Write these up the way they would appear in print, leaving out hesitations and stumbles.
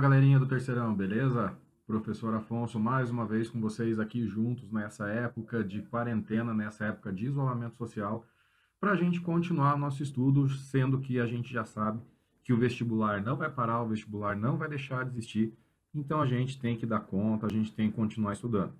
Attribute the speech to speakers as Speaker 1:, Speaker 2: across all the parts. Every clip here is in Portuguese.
Speaker 1: Galerinha do Terceirão, beleza? Professor Afonso, mais uma vez com vocês aqui juntos nessa época de quarentena, nessa época de isolamento social, para a gente continuar nosso estudo, sendo que a gente já sabe que o vestibular não vai parar, o vestibular não vai deixar de existir, então a gente tem que dar conta, a gente tem que continuar estudando.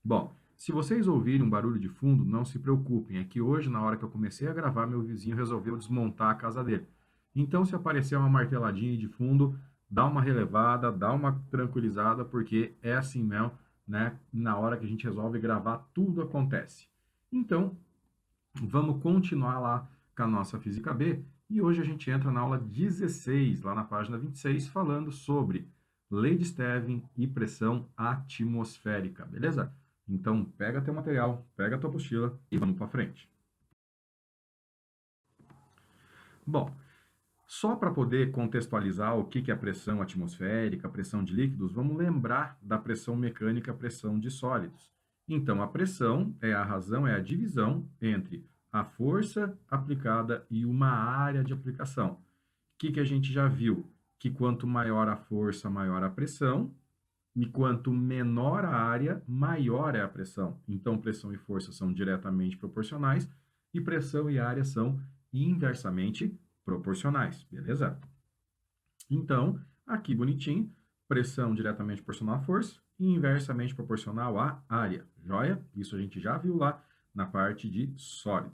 Speaker 1: Bom, se vocês ouvirem um barulho de fundo, não se preocupem, é que hoje, na hora que eu comecei a gravar, meu vizinho resolveu desmontar a casa dele. Então, se aparecer uma marteladinha de fundo, dá uma relevada, dá uma tranquilizada, porque é assim mesmo, né? Na hora que a gente resolve gravar, tudo acontece. Então, vamos continuar lá com a nossa Física B, e hoje a gente entra na aula 16, lá na página 26, falando sobre lei de Stevin e pressão atmosférica, beleza? Então, pega teu material, pega tua apostila e vamos para frente. Bom, só para poder contextualizar o que é a pressão atmosférica, a pressão de líquidos, vamos lembrar da pressão mecânica, a pressão de sólidos. Então, a pressão é a razão, é a divisão entre a força aplicada e uma área de aplicação. O que a gente já viu? Que quanto maior a força, maior a pressão, e quanto menor a área, maior é a pressão. Então, pressão e força são diretamente proporcionais e pressão e área são inversamente proporcionais, beleza? Então, aqui bonitinho, pressão diretamente proporcional à força e inversamente proporcional à área, joia? Isso a gente já viu lá na parte de sólido.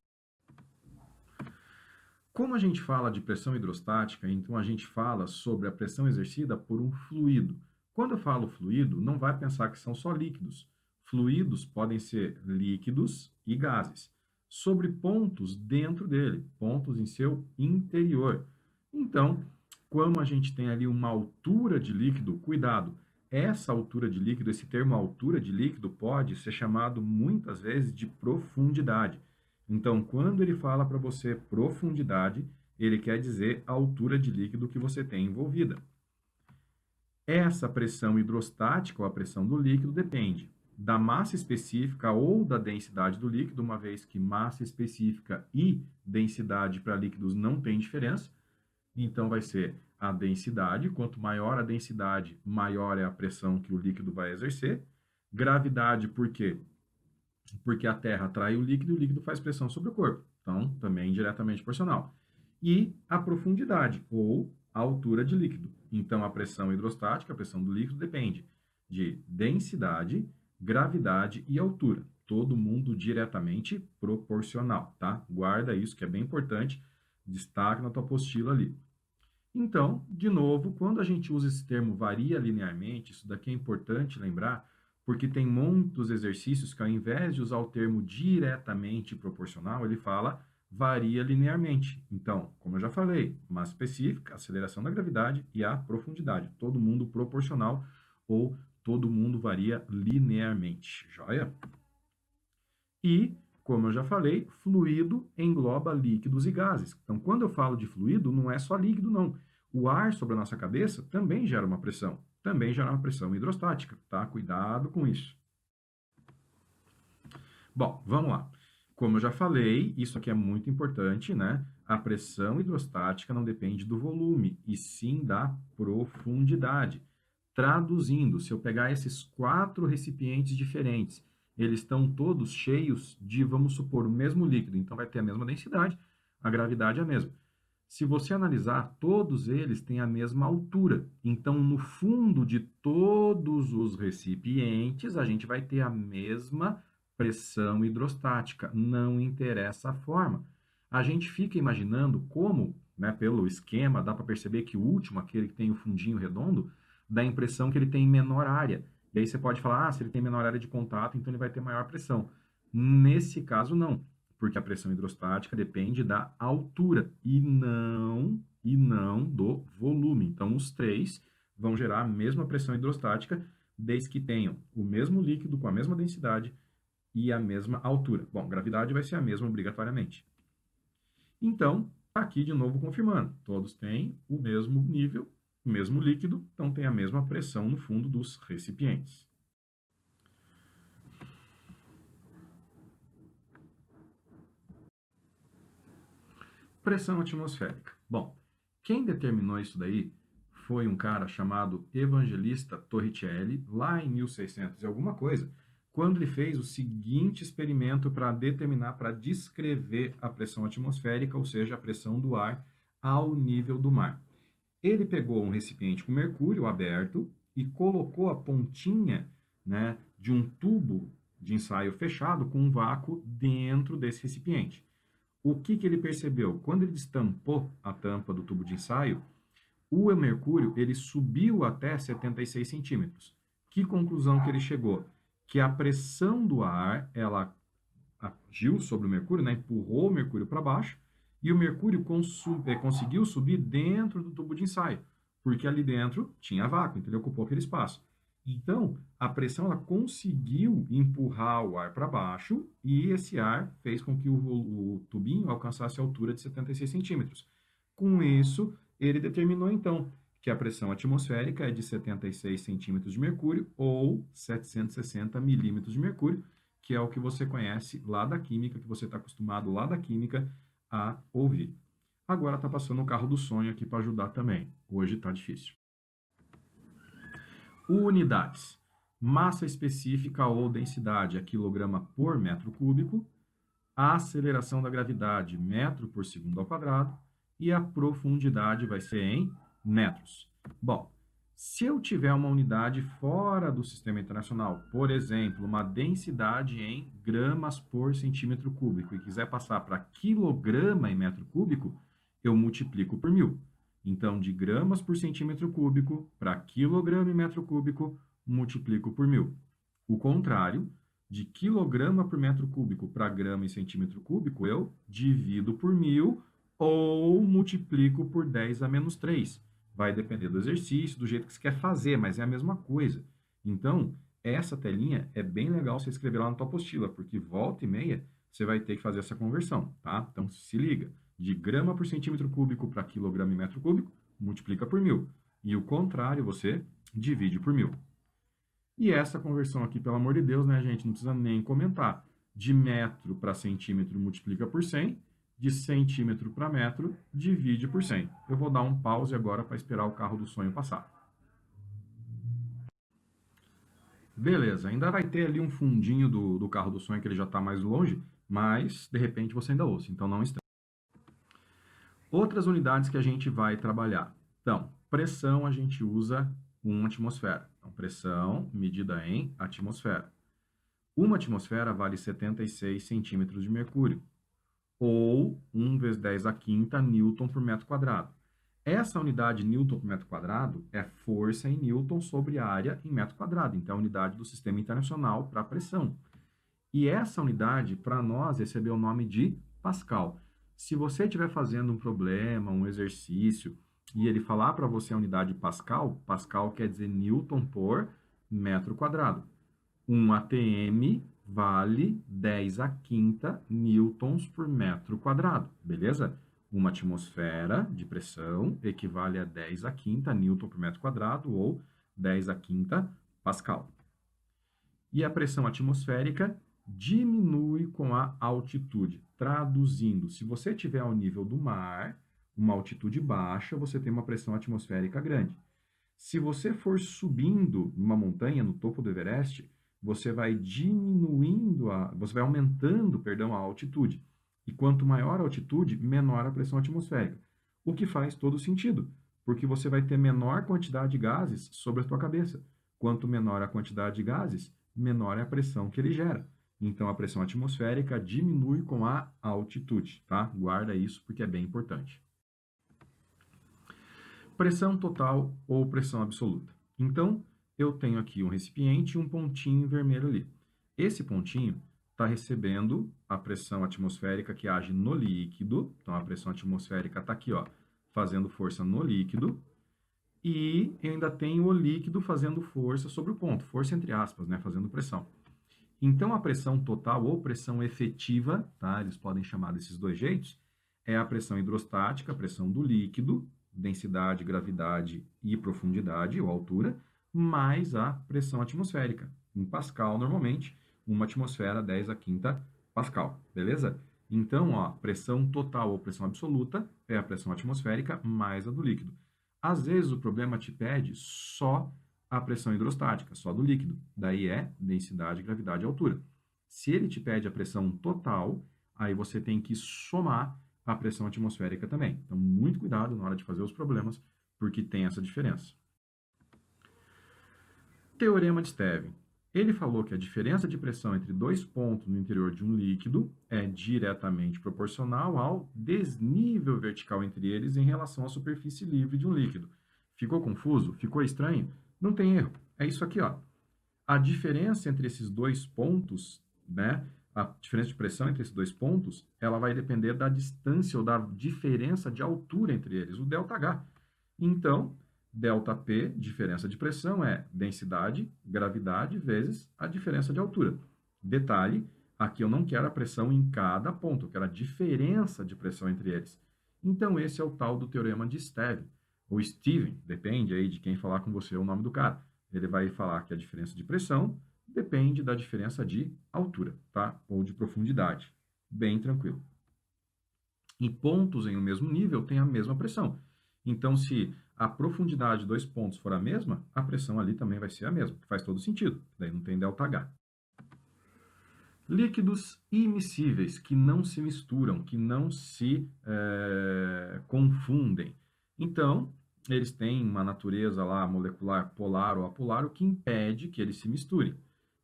Speaker 1: Como a gente fala de pressão hidrostática, então a gente fala sobre a pressão exercida por um fluido. Quando eu falo fluido, não vai pensar que são só líquidos. Fluidos podem ser líquidos e gases, sobre pontos dentro dele, pontos em seu interior. Então, como a gente tem ali uma altura de líquido, cuidado, essa altura de líquido, esse termo altura de líquido, pode ser chamado muitas vezes de profundidade. Então, quando ele fala para você profundidade, ele quer dizer a altura de líquido que você tem envolvida. Essa pressão hidrostática, ou a pressão do líquido, depende da massa específica ou da densidade do líquido, uma vez que massa específica e densidade para líquidos não tem diferença. Então, vai ser a densidade. Quanto maior a densidade, maior é a pressão que o líquido vai exercer. Gravidade, por quê? Porque a Terra atrai o líquido faz pressão sobre o corpo. Então, também diretamente proporcional. E a profundidade, ou a altura de líquido. Então, a pressão hidrostática, a pressão do líquido, depende de densidade, gravidade e altura. Todo mundo diretamente proporcional, tá? Guarda isso, que é bem importante. Destaque na tua apostila ali. Então, de novo, quando a gente usa esse termo varia linearmente, isso daqui é importante lembrar, porque tem muitos exercícios que, ao invés de usar o termo diretamente proporcional, ele fala varia linearmente. Então, como eu já falei, massa específica, aceleração da gravidade e a profundidade. Todo mundo proporcional ou todo mundo varia linearmente. Joia? E, como eu já falei, fluido engloba líquidos e gases. Então, quando eu falo de fluido, não é só líquido, não. O ar sobre a nossa cabeça também gera uma pressão. Também gera uma pressão hidrostática, tá? Cuidado com isso. Bom, vamos lá. Como eu já falei, isso aqui é muito importante, né? A pressão hidrostática não depende do volume, e sim da profundidade. Traduzindo, se eu pegar esses 4 recipientes diferentes, eles estão todos cheios de, vamos supor, o mesmo líquido, então vai ter a mesma densidade, a gravidade é a mesma. Se você analisar, todos eles têm a mesma altura. Então, no fundo de todos os recipientes, a gente vai ter a mesma pressão hidrostática. Não interessa a forma. A gente fica imaginando como, né, pelo esquema, dá para perceber que o último, aquele que tem o fundinho redondo, dá a impressão que ele tem menor área. E aí você pode falar, se ele tem menor área de contato, então ele vai ter maior pressão. Nesse caso, não, porque a pressão hidrostática depende da altura e não do volume. Então, os três vão gerar a mesma pressão hidrostática, desde que tenham o mesmo líquido com a mesma densidade e a mesma altura. Bom, gravidade vai ser a mesma obrigatoriamente. Então, aqui de novo confirmando, todos têm o mesmo nível, o mesmo líquido, então tem a mesma pressão no fundo dos recipientes. Pressão atmosférica. Bom, quem determinou isso daí foi um cara chamado Evangelista Torricelli, lá em 1600 e alguma coisa, quando ele fez o seguinte experimento para determinar, para descrever a pressão atmosférica, ou seja, a pressão do ar ao nível do mar. Ele pegou um recipiente com mercúrio aberto e colocou a pontinha, né, de um tubo de ensaio fechado com um vácuo dentro desse recipiente. O que ele percebeu? Quando ele destampou a tampa do tubo de ensaio, o mercúrio ele subiu até 76 centímetros. Que conclusão que ele chegou? Que a pressão do ar ela agiu sobre o mercúrio, né, empurrou o mercúrio para baixo, e o mercúrio conseguiu subir dentro do tubo de ensaio, porque ali dentro tinha vácuo, então ele ocupou aquele espaço. Então, a pressão ela conseguiu empurrar o ar para baixo e esse ar fez com que o tubinho alcançasse a altura de 76 centímetros. Com isso, ele determinou, então, que a pressão atmosférica é de 76 centímetros de mercúrio ou 760 milímetros de mercúrio, que é o que você conhece lá da química, que você está acostumado lá da química a ouvir. Agora está passando o carro do sonho aqui para ajudar também. Hoje está difícil. Unidades. Massa específica ou densidade é quilograma por metro cúbico. A aceleração da gravidade, metro por segundo ao quadrado. E a profundidade vai ser em metros. Bom, se eu tiver uma unidade fora do sistema internacional, por exemplo, uma densidade em gramas por centímetro cúbico, e quiser passar para quilograma em metro cúbico, eu multiplico por 1000. Então, de gramas por centímetro cúbico para quilograma em metro cúbico, multiplico por 1000. O contrário, de quilograma por metro cúbico para grama em centímetro cúbico, eu divido por 1000 ou multiplico por 10 a menos 3. Vai depender do exercício, do jeito que você quer fazer, mas é a mesma coisa. Então, essa telinha é bem legal você escrever lá na tua apostila, porque volta e meia você vai ter que fazer essa conversão, tá? Então, se liga. De grama por centímetro cúbico para quilograma em metro cúbico, multiplica por 1000. E o contrário, você divide por 1000. E essa conversão aqui, pelo amor de Deus, né, gente? Não precisa nem comentar. De metro para centímetro, multiplica por 100. De centímetro para metro, divide por 100. Eu vou dar um pause agora para esperar o carro do sonho passar. Beleza, ainda vai ter ali um fundinho do carro do sonho que ele já está mais longe, mas de repente você ainda ouça, então não estranhe. Outras unidades que a gente vai trabalhar. Então, pressão a gente usa 1 atmosfera. Então, pressão medida em atmosfera. Uma atmosfera vale 76 centímetros de mercúrio, ou 1 vezes 10 a quinta newton por metro quadrado. Essa unidade newton por metro quadrado é força em newton sobre área em metro quadrado. Então, é a unidade do Sistema Internacional para pressão. E essa unidade, para nós, recebeu o nome de Pascal. Se você estiver fazendo um problema, um exercício, e ele falar para você a unidade Pascal, Pascal quer dizer Newton por metro quadrado. 1 atm vale 10 a quinta newtons por metro quadrado, beleza? Uma atmosfera de pressão equivale a 10 a quinta newton por metro quadrado, ou 10 a quinta Pascal. E a pressão atmosférica diminui com a altitude. Traduzindo, se você estiver ao nível do mar, uma altitude baixa, você tem uma pressão atmosférica grande. Se você for subindo numa montanha, no topo do Everest, você vai aumentando, a altitude. E quanto maior a altitude, menor a pressão atmosférica. O que faz todo sentido, porque você vai ter menor quantidade de gases sobre a tua cabeça. Quanto menor a quantidade de gases, menor é a pressão que ele gera. Então, a pressão atmosférica diminui com a altitude, tá? Guarda isso porque é bem importante. Pressão total ou pressão absoluta. Então, eu tenho aqui um recipiente e um pontinho vermelho ali. Esse pontinho está recebendo a pressão atmosférica que age no líquido. Então, a pressão atmosférica está aqui, ó, fazendo força no líquido. E eu ainda tenho o líquido fazendo força sobre o ponto, força entre aspas, né, fazendo pressão. Então, a pressão total ou pressão efetiva, tá? Eles podem chamar desses dois jeitos, é a pressão hidrostática, a pressão do líquido, densidade, gravidade e profundidade, ou altura, mais a pressão atmosférica. Em Pascal, normalmente, uma atmosfera 10 a quinta Pascal, beleza? Então, ó, pressão total ou pressão absoluta é a pressão atmosférica mais a do líquido. Às vezes o problema te pede só a pressão hidrostática, só do líquido. Daí é densidade, gravidade e altura. Se ele te pede a pressão total, aí você tem que somar a pressão atmosférica também. Então, muito cuidado na hora de fazer os problemas, porque tem essa diferença. Teorema de Stevin. Ele falou que a diferença de pressão entre dois pontos no interior de um líquido é diretamente proporcional ao desnível vertical entre eles em relação à superfície livre de um líquido. Ficou confuso? Ficou estranho? Não tem erro. É isso aqui, ó. A diferença entre esses dois pontos, né? A diferença de pressão entre esses dois pontos, ela vai depender da distância ou da diferença de altura entre eles, o ΔH. Então, ΔP, diferença de pressão, é densidade, gravidade, vezes a diferença de altura. Detalhe, aqui eu não quero a pressão em cada ponto, eu quero a diferença de pressão entre eles. Então, esse é o tal do teorema de Stevin, ou Steven, depende aí de quem falar com você o nome do cara. Ele vai falar que a diferença de pressão depende da diferença de altura, tá? Ou de profundidade. Bem tranquilo. Em pontos em um mesmo nível tem a mesma pressão. Então, se a profundidade de dois pontos for a mesma, a pressão ali também vai ser a mesma, que faz todo sentido. Daí não tem ΔH. Líquidos immiscíveis, que não se misturam, que não se confundem. Então, eles têm uma natureza lá molecular polar ou apolar, o que impede que eles se misturem.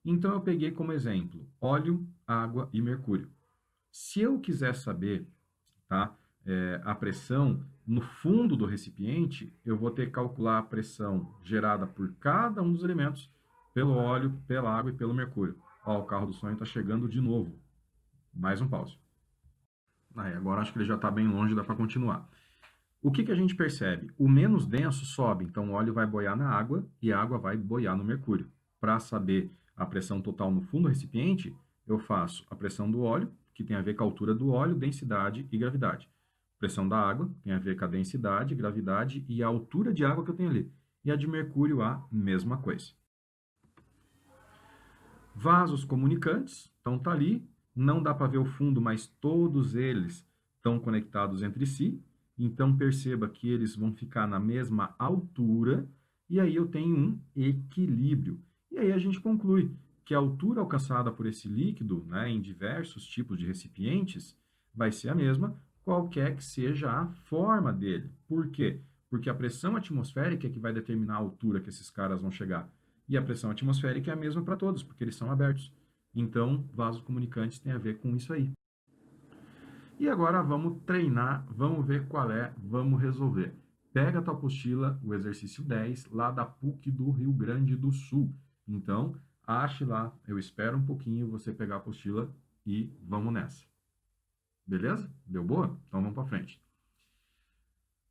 Speaker 1: Então, eu peguei como exemplo óleo, água e mercúrio. Se eu quiser saber, tá, a pressão no fundo do recipiente, eu vou ter que calcular a pressão gerada por cada um dos elementos, pelo óleo, pela água e pelo mercúrio. Ó, o carro do sonho está chegando de novo. Mais um pause. Aí, agora acho que ele já está bem longe, dá para continuar. O que a gente percebe? O menos denso sobe, então o óleo vai boiar na água e a água vai boiar no mercúrio. Para saber a pressão total no fundo do recipiente, eu faço a pressão do óleo, que tem a ver com a altura do óleo, densidade e gravidade. Pressão da água tem a ver com a densidade, gravidade e a altura de água que eu tenho ali. E a de mercúrio, a mesma coisa. Vasos comunicantes, então tá ali, não dá para ver o fundo, mas todos eles estão conectados entre si. Então perceba que eles vão ficar na mesma altura e aí eu tenho um equilíbrio. E aí a gente conclui que a altura alcançada por esse líquido, né, em diversos tipos de recipientes, vai ser a mesma, qualquer que seja a forma dele. Por quê? Porque a pressão atmosférica é que vai determinar a altura que esses caras vão chegar. E a pressão atmosférica é a mesma para todos, porque eles são abertos. Então, vasos comunicantes tem a ver com isso aí. E agora vamos treinar, vamos ver qual é, vamos resolver. Pega a tua apostila, o exercício 10, lá da PUC do Rio Grande do Sul. Então, ache lá, eu espero um pouquinho você pegar a apostila e vamos nessa. Beleza? Deu boa? Então vamos para frente.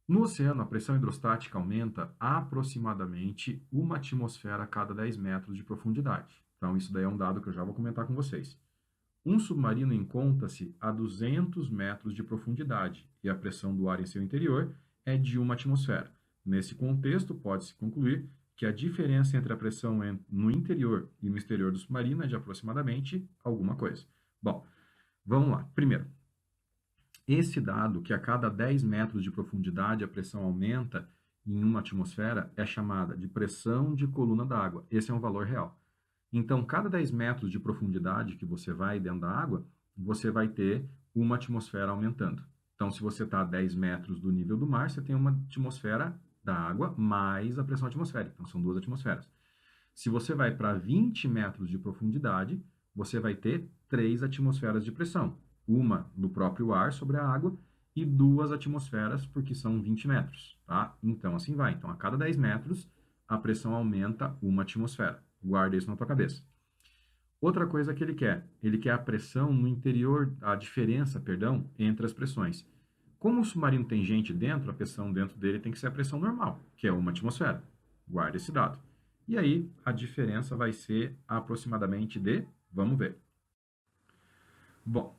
Speaker 1: No oceano, a pressão hidrostática aumenta aproximadamente 1 atmosfera a cada 10 metros de profundidade. Então, isso daí é um dado que eu já vou comentar com vocês. Um submarino encontra-se a 200 metros de profundidade e a pressão do ar em seu interior é de 1 atmosfera. Nesse contexto, pode-se concluir que a diferença entre a pressão no interior e no exterior do submarino é de aproximadamente alguma coisa. Bom, vamos lá. Primeiro, esse dado, que a cada 10 metros de profundidade a pressão aumenta em 1 atmosfera, é chamada de pressão de coluna d'água. Esse é um valor real. Então, cada 10 metros de profundidade que você vai dentro da água, você vai ter 1 atmosfera aumentando. Então, se você está a 10 metros do nível do mar, você tem 1 atmosfera da água mais a pressão atmosférica. Então, são 2 atmosferas. Se você vai para 20 metros de profundidade, você vai ter 3 atmosferas de pressão. Uma no próprio ar sobre a água e 2 atmosferas, porque são 20 metros, tá? Então, assim vai. Então, a cada 10 metros, a pressão aumenta 1 atmosfera. Guarda isso na tua cabeça. Outra coisa que ele quer a pressão no interior, a diferença, perdão, entre as pressões. Como o submarino tem gente dentro, a pressão dentro dele tem que ser a pressão normal, que é 1 atmosfera. Guarda esse dado. E aí, a diferença vai ser aproximadamente de, vamos ver. Bom,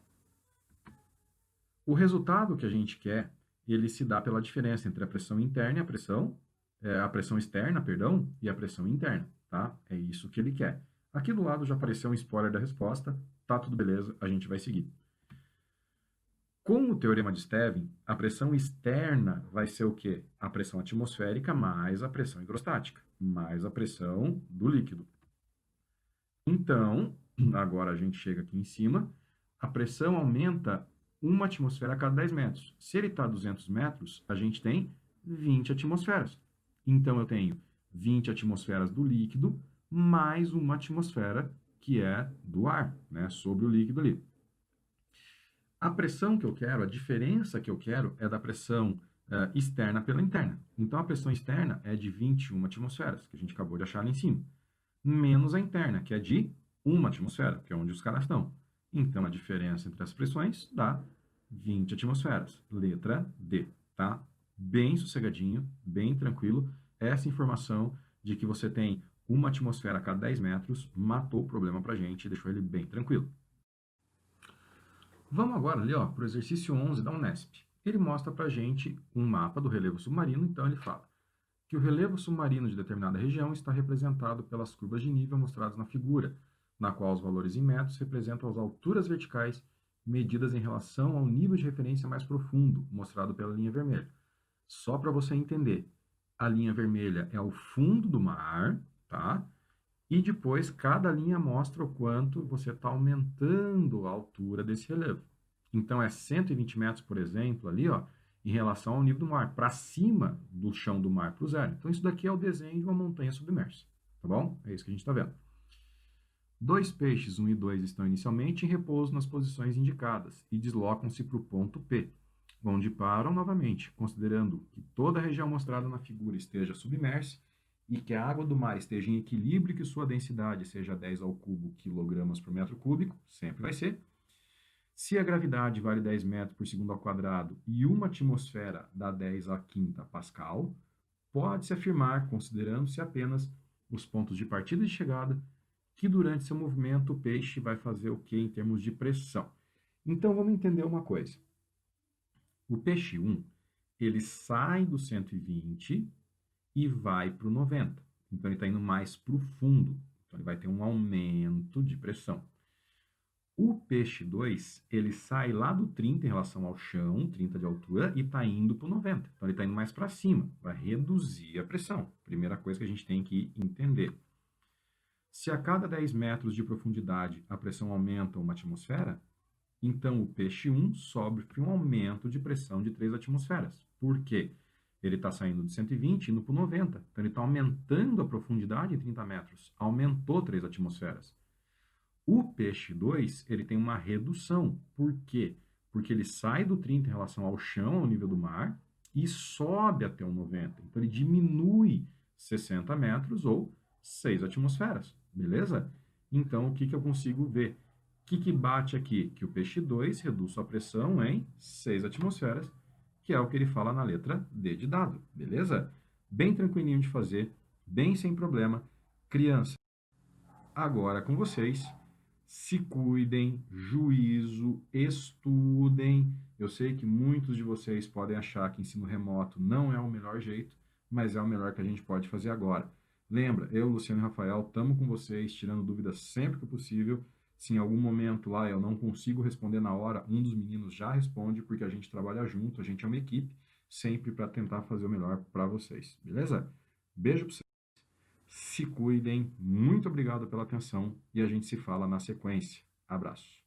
Speaker 1: o resultado que a gente quer, ele se dá pela diferença entre a pressão interna e a pressão externa, perdão, e a pressão interna, tá? É isso que ele quer. Aqui do lado já apareceu um spoiler da resposta, tá tudo beleza, a gente vai seguir. Com o teorema de Stevin, a pressão externa vai ser o quê? A pressão atmosférica mais a pressão hidrostática, mais a pressão do líquido. Então, agora a gente chega aqui em cima, a pressão aumenta 1 atmosfera a cada 10 metros. Se ele está a 200 metros, a gente tem 20 atmosferas. Então, eu tenho 20 atmosferas do líquido, mais 1 atmosfera que é do ar, né, sobre o líquido ali. A pressão que eu quero, a diferença que eu quero é da pressão externa pela interna. Então, a pressão externa é de 21 atmosferas, que a gente acabou de achar ali em cima, menos a interna, que é de 1 atmosfera, que é onde os caras estão. Então, a diferença entre as pressões dá 20 atmosferas. Letra D, tá? Bem sossegadinho, bem tranquilo. Essa informação de que você tem 1 atmosfera a cada 10 metros matou o problema pra gente e deixou ele bem tranquilo. Vamos agora ali, ó, para o exercício 11 da Unesp. Ele mostra para a gente um mapa do relevo submarino, então ele fala que o relevo submarino de determinada região está representado pelas curvas de nível mostradas na figura, na qual os valores em metros representam as alturas verticais medidas em relação ao nível de referência mais profundo, mostrado pela linha vermelha. Só para você entender, a linha vermelha é o fundo do mar, tá? E depois, cada linha mostra o quanto você está aumentando a altura desse relevo. Então, é 120 metros, por exemplo, ali, ó, em relação ao nível do mar, para cima do chão do mar, para o zero. Então, isso daqui é o desenho de uma montanha submersa, tá bom? É isso que a gente está vendo. Dois peixes, 1 e 2, estão inicialmente em repouso nas posições indicadas e deslocam-se para o ponto P, onde param novamente, considerando que toda a região mostrada na figura esteja submersa e que a água do mar esteja em equilíbrio e que sua densidade seja 10 ao cubo quilogramas por metro cúbico, sempre vai ser. Se a gravidade vale 10 metros por segundo ao quadrado e 1 atmosfera dá 10 a quinta Pascal, pode-se afirmar, considerando-se apenas os pontos de partida e de chegada, que durante seu movimento o peixe vai fazer o que em termos de pressão. Então vamos entender uma coisa. O peixe 1, ele sai do 120 e vai para o 90. Então, ele está indo mais para o fundo. Então, ele vai ter um aumento de pressão. O peixe 2, ele sai lá do 30 em relação ao chão, 30 de altura, e está indo para o 90. Então, ele está indo mais para cima, vai reduzir a pressão. Primeira coisa que a gente tem que entender. Se a cada 10 metros de profundidade a pressão aumenta 1 atmosfera, então o peixe 1 sofre um aumento de pressão de 3 atmosferas. Por quê? Ele está saindo de 120 indo para 90. Então, ele está aumentando a profundidade em 30 metros. Aumentou 3 atmosferas. O peixe 2, ele tem uma redução. Por quê? Porque ele sai do 30 em relação ao chão, ao nível do mar, e sobe até o 90. Então, ele diminui 60 metros ou 6 atmosferas. Beleza? Então, o que eu consigo ver? O que bate aqui? Que o peixe 2 reduz sua pressão em 6 atmosferas, que é o que ele fala na letra D de dado, beleza? Bem tranquilinho de fazer, bem sem problema. Criança, agora com vocês, se cuidem, juízo, estudem. Eu sei que muitos de vocês podem achar que ensino remoto não é o melhor jeito, mas é o melhor que a gente pode fazer agora. Lembra, eu, Luciano e Rafael, estamos com vocês, tirando dúvidas sempre que possível. Se em algum momento lá eu não consigo responder na hora, um dos meninos já responde, porque a gente trabalha junto, a gente é uma equipe, sempre para tentar fazer o melhor para vocês, beleza? Beijo para vocês, se cuidem, muito obrigado pela atenção e a gente se fala na sequência. Abraço.